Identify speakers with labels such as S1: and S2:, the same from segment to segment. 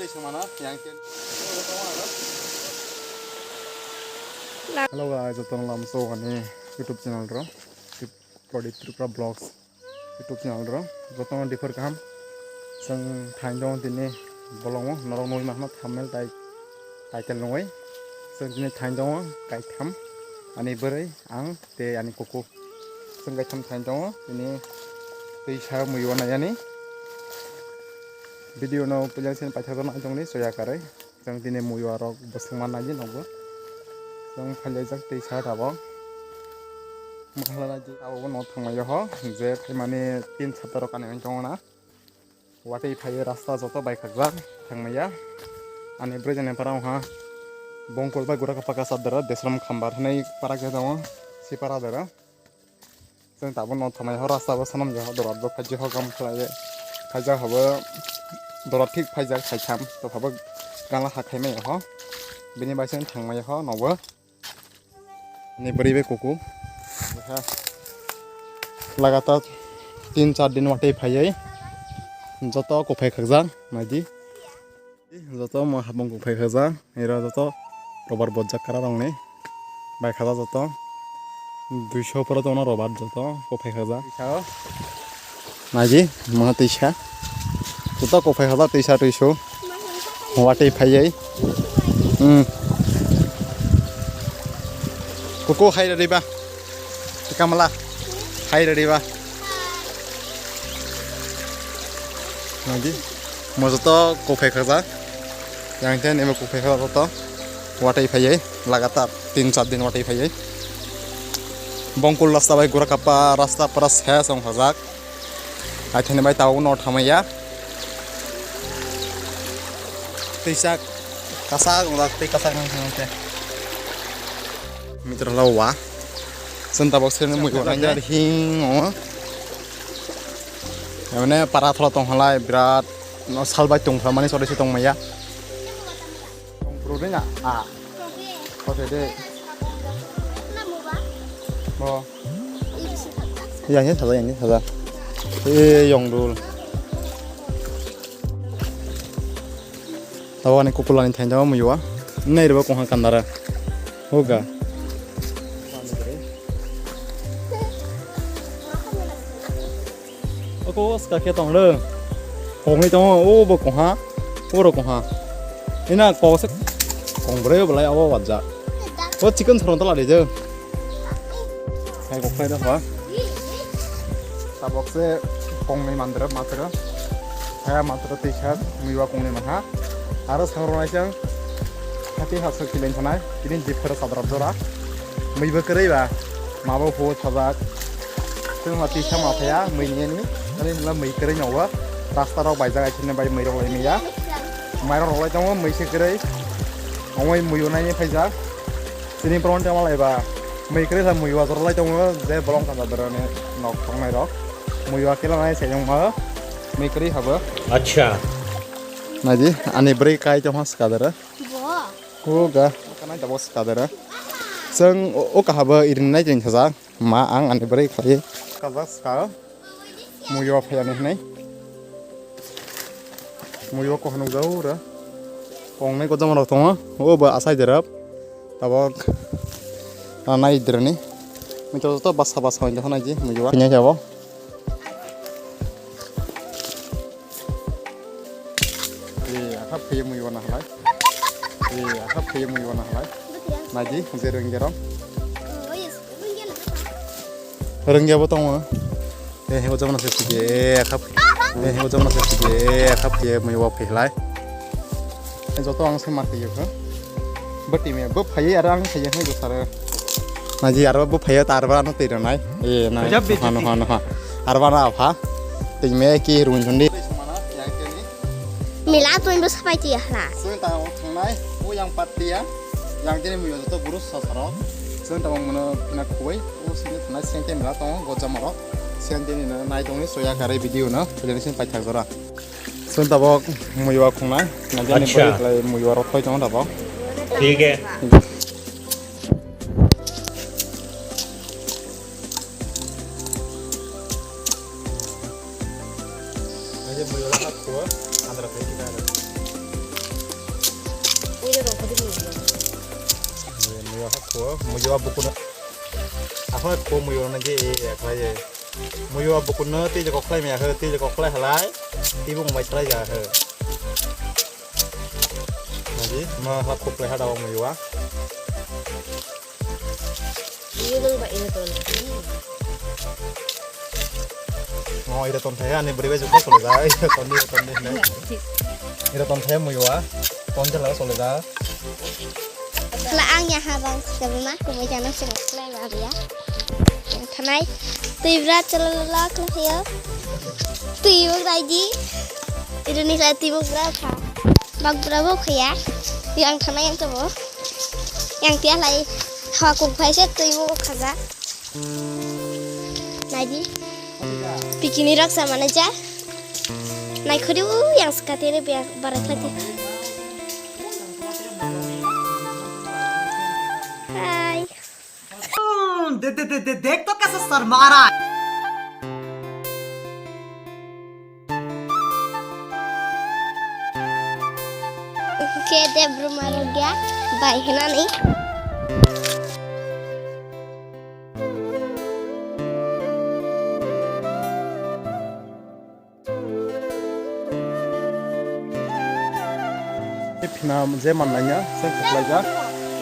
S1: Hello guys, ito lang so kani YouTube channel ro. Podi Tripura Vlogs YouTube channel ro. Ito ang differ kam. Sang thain dong tini bolong norong noi mahna thumbnail title noi. Sang tini thain dong kai tham. Ani berai ang te ani koko. Sang kai tham thain dong tini tei sa muyona yani. Video no punya sen pacaran ajong ni soya kare. Sang tini muyo ro basman aja nobo. Sang phale jak tei sa thabo. Mahala ji awo no thangmayo ho je mane 3 ছাত্র কানে jongna. Watai phai rasta joto bai khakjak thangmaya. Ani brejane parang ha bongkol ba gura kapaka sadara desram khambar nei para ge dawo si para dara. Sang tabo no thangmaya ho rasta ba sanam ja dorab ba khaji ho kam khlaye. Khaja hobo dorab thik phaijak khaitham to hobo gala hakhaimai ho. Bini baisen thangmaya ho nobo. Ni beribe kuku. लगातार 3-4 दिन वाटे फायै जत कोफाय खगजां मादि जत म हाबं कोफाय खगजां era जत रबार बज्जा करा रंगने bye खाजा जत 200 पर दन रबार जत कोफाय खगजां मादि म तैसा जत कोफाय खगजा तैसा 200 वाटे फायै कोको हायरा देबा Kamala, hai dari ba. Nanti, mau joto kopi kerja, yang ini emang kopi kerja joto, watai payai, लगातार 3-4 दिन watai payai. Bongkul rasta bai gura kapa rasta peras hai song hazak. Akhirnya bai tahu not hamaya. Tisak kasak, udah kasak nanti. Mitra lawa. Senta boxnya muy banyak hing, ya mana para thola tong halai berat, no salbai tong famani sore si tong maya, tong prude nya, oke deh, oh, yang ini saja, yang dulu, tahu ane kukulan ini tanya mau jual, nih riba kong kandara, hoga. Cô ska kia tông lơ, hồng đi tông ô bơ công ha, ô rồi công ha, thế nào có sức, công bơi bơi lại ô vật dạ, ô chicken thằng đó là để chứ, hay có phải đó hả? Ta bọc sẽ công này mandra matra, hay matra t-shirt, miwa công này mà ha, harus sang orang aja, hati hasil kalian sana, ini differ sadar dora, miwa kerja ba, mau buat sabak, tu mati sama apa ya, ini. Ini là mì kere nhỏ rasta rau bài ra trên này bài mì rau lại mì á mày rau lại trong mì xí kere ông ấy mì này phải giá sini peron trong lại bà mì kere là mì vào rồi lại trong dễ bolong cả đời này nọc trong này đó mì vào cái này sẽ trong mỡ mì kere hả bữa अच्छा này gì anh ấy beri kai trong hết cả đời cô cả cái này trong hết cả đời sưng ô cả hả bữa irin này trên thasa mà anh ấy beri kai cả cả Muyo apa yang ini? Muyo kok hendak jauh dah. Kong ni kau zaman waktu mah, oh asai jerap, tabak, anai derni. Minta tu basah macam mana je, muyo. Punya siapa? Apa punya muyo nak halai? Apa punya muyo nak halai? Naji, jereng. Rengga apa tahu? Heo zaman nasi tiga, heo zaman nasi tiga, dia mau apa helai? Joto orang semar tiga kan? Bertimnya, bupaya orang tiga ni josara. Naji arba bupaya tarba no tiada nai, nai. Hano, arba na apa? Timnya ki ruin hundi.
S2: Mila tu yang bersapai dia lah.
S1: Sebentar, nai, yang patia, yang ini mau joto burus sasaro. Sebentar mau nak kue, sini nai sengke mila tu gojamaro. Sian ini naik dong ni soya kare video na, jadi sini pakai zora. Sebentar bok muyuwa kong na, nanti ni balik lagi muyuwa rotoy jangan apa?
S3: Tiga. Aja muyuwa hat kuah, antara kita ada.
S2: Udah dong, tadi belum.
S1: Muyo hakko muyo abukuna apa ko muyo na je khlai muyo abukuna ti je ko khlai me ha ti je ko khlai halai ti bung mai khlai ja ha naji ma hakko khlai ha daw muyo wa
S2: Iya dong, Pak, ini tuh.
S1: ngoi da ton thai ani bri be ju ko sole ja ton ni ne ira ton thai muyo wa ton ja la sole ja
S3: Laangnya habang sebelum kemudian langsung mulai ya. Yang tanai tibrat celala ya. Timur tadi Indonesia timur berapa? Mag berapa ya? Yang tanai yang coba. Yang dia lagi hawa kumpaiset timur kaza. Lagi bikin irak sama aja. Naik kudu yang sekatnya biar barat lagi.
S4: देख तो कैसे शर्मा रहा है
S3: Oke, dia berumah ya. Baik, nih.
S1: pina je mananya sen khlai ja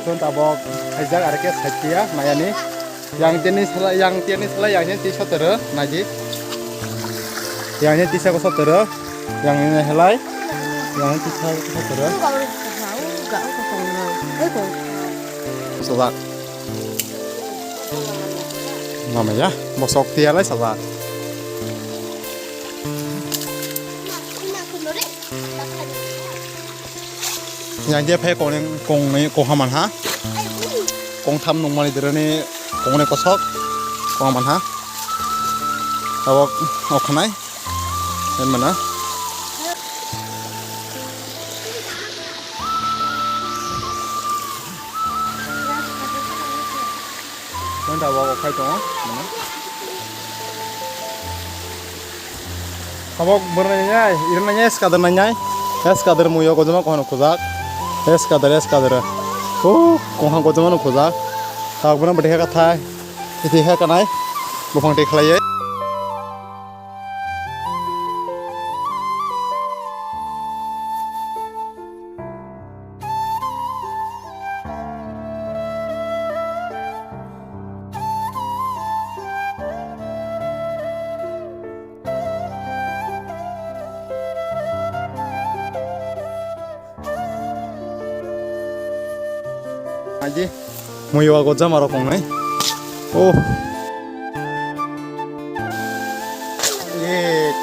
S1: ton tabok haijak arke sakia nayani yang tiani sala yang ni ti sotero naji yang ni ti sa ko sotero yang ini helai yang ti sa ko sotero salat ngam ya mosok tia lai salat yang dia phe kong ni ko haman ha kong tham nong mali dere ni kong ni kosok ko haman ha awak oknai en mana kon da awak okai to mana awak bernanya irnanya skadar nanya skadar muyo ko jama kono khojak es kadar oh kohang ko jama no khojak tak bana bedhe katha iti ha kanai bufang te khlai aji muyo ko jama ro kong nai oh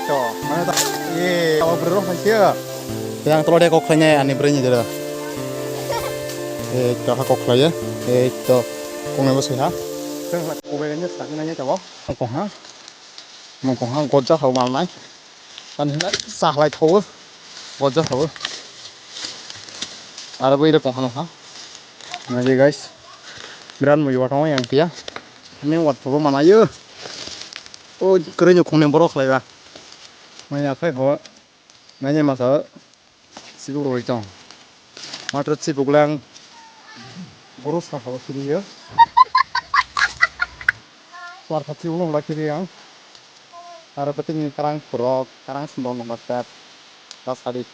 S1: to mana ta awak bro hasia yang tolo de ko khlanya ani brenya jera to ha ko khlaya to kong ne bose ha teng la ko be nya sa nya ta bo kong ha mong kong ha ko ja hau mal nai tan hina sa lai tho ko ja tho ara boi re kong ha Nah guys, beran mau jual yang dia, ini buat apa mana ya? Oh, kerja kong borok lah ya. Mana apa kau? Nanya masa sibuk lagi cang. Matra sibuk lang boros kah kau sini ya? Suara sibuk long lagi dia. Harap penting karang borok, karang sembong nomor 4. Tas tadi.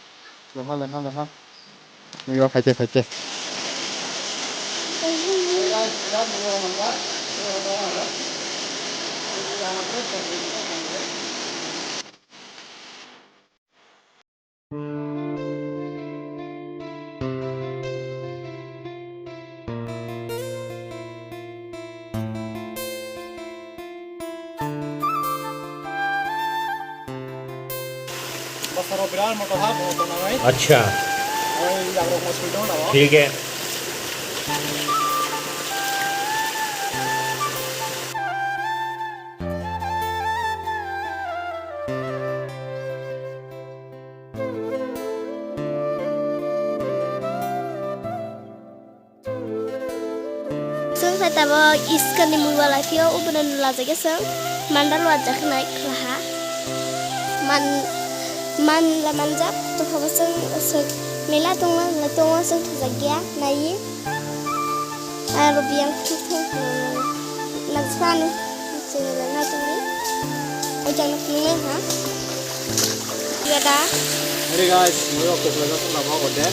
S1: Leha. Ini gua fece.
S5: अच्छा ठीक है
S3: Sung saya tahu iskan di mulut lagi, uberan dulu aja sung. Mandar wajah naik kelah. Man la manjap tuh apa sung Mela tunggu sing terjaga nayi. Rubiang tuh nasfan sila na tuli. Ujang nak ni ha. Gada.
S1: Ini guys, ini aku belajar tentang apa kode.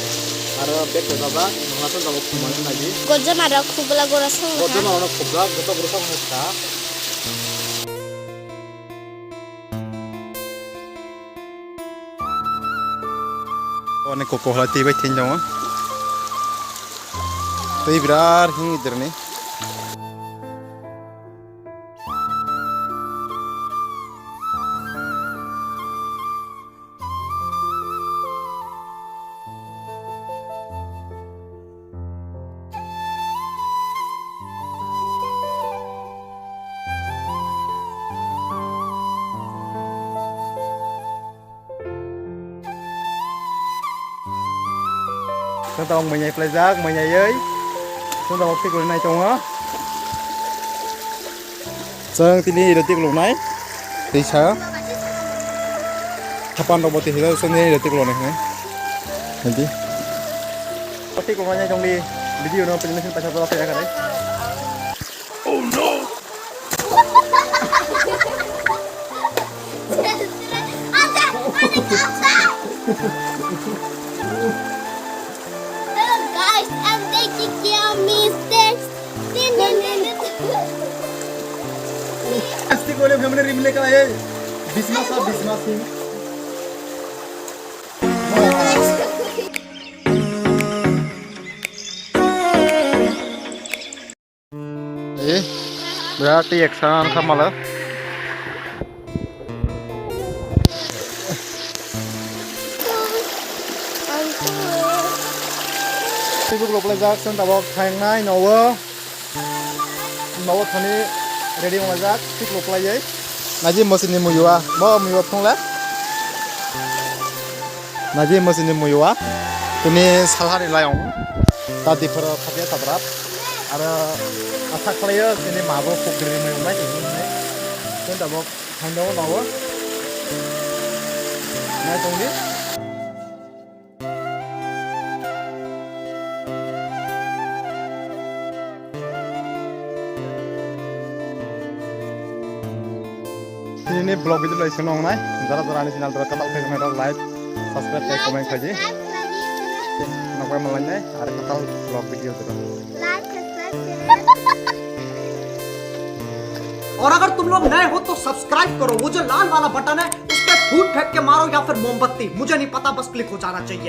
S1: Ada bed kode apa? Langsung tahu kemana lagi.
S3: Goja mara kubla gorasang.
S1: Kode mau nak kubla, kita berusaha mesta. Oh, ini koko hati baik tinggal. Tapi berar hingga ider nih. Chúng ta mình nhảy plezak, mình nhảy dưới. Chúng ta một tiết lúc này trông á. Sơn thì đi được tiết lúc này. Thì sao? Kapan đâu thì là sơn đi được tiết lúc này này. Nanti. Tiết lúc này trông đi. Video nó pengen kita coba pakai kan. Oh no.
S3: Guys, I'm taking care of mistakes.
S1: Pasti boleh benar-benar rimle ka hai. Bismas sih. Berarti action sama lah. Sibuk lo pelajak sen tabok thang nai nowo thani ready pelajak sibuk lo pelajai naji mesin ni muyua bo muyua phung la naji mesin ni muyua tuni salhari layong tadi per khapya tabrat ara athak player ini mabo pukri mai mai ini sen tabok thang nowo nai tongdi ini blog itu lagi senang naik, jara-jara ini channel terkenal Facebook like, subscribe, like, comment aja. Nampak malamnya ada kenal blog video terus.
S4: और अगर तुम लोग नए हो तो subscribe करो, वो जो लाल वाला बटन है उस पर फूट फेंक के मारो या फिर मोमबत्ती, मुझे नहीं पता, बस क्लिक हो जाना चाहिए।